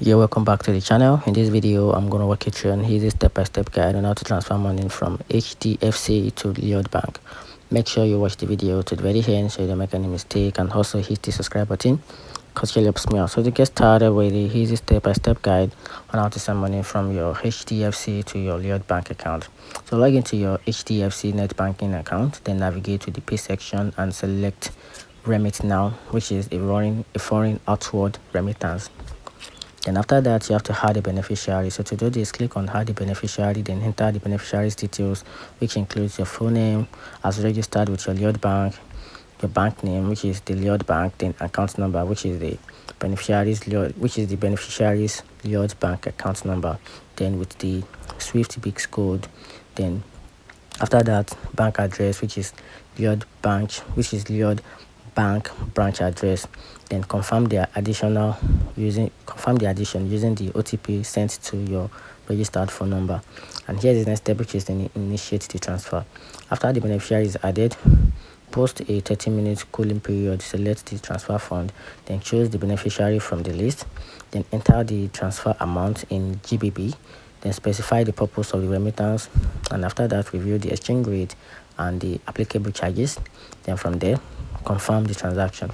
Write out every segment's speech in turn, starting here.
Yeah, welcome back to the channel. In this video, I'm going to walk you through an easy step-by-step guide on how to transfer money from HDFC to Lloyds Bank. Make sure you watch the video to the very end so you don't make any mistake, and also hit the subscribe button because it really helps me out. So to get started with the easy step-by-step guide on how to send money from your HDFC to your Lloyds Bank account. So log into your HDFC net banking account, then navigate to the pay section and select remit now, which is a foreign outward remittance. Then after that, you have to add a beneficiary. So to do this, click on add the beneficiary, then enter the beneficiary's details, which includes your full name as registered with your Lloyds Bank, your bank name, which is the Lloyds Bank, then account number, which is the beneficiary's Lloyds Bank account number, then with the Swift BICS code. Then after that, bank address, which is Lloyds Bank branch address. Then confirm the addition using the OTP sent to your registered phone number. And here is the next step, which is to initiate the transfer. After the beneficiary is added, post a 30-minute cooling period, select the transfer fund, then choose the beneficiary from the list, then enter the transfer amount in GBP, then specify the purpose of the remittance, and after that, review the exchange rate and the applicable charges. Then from there, confirm the transaction.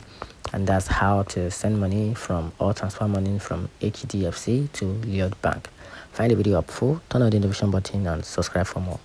And that's how to send money from or transfer money from HDFC to Lloyds Bank. Find the video helpful, turn on the notification button and subscribe for more.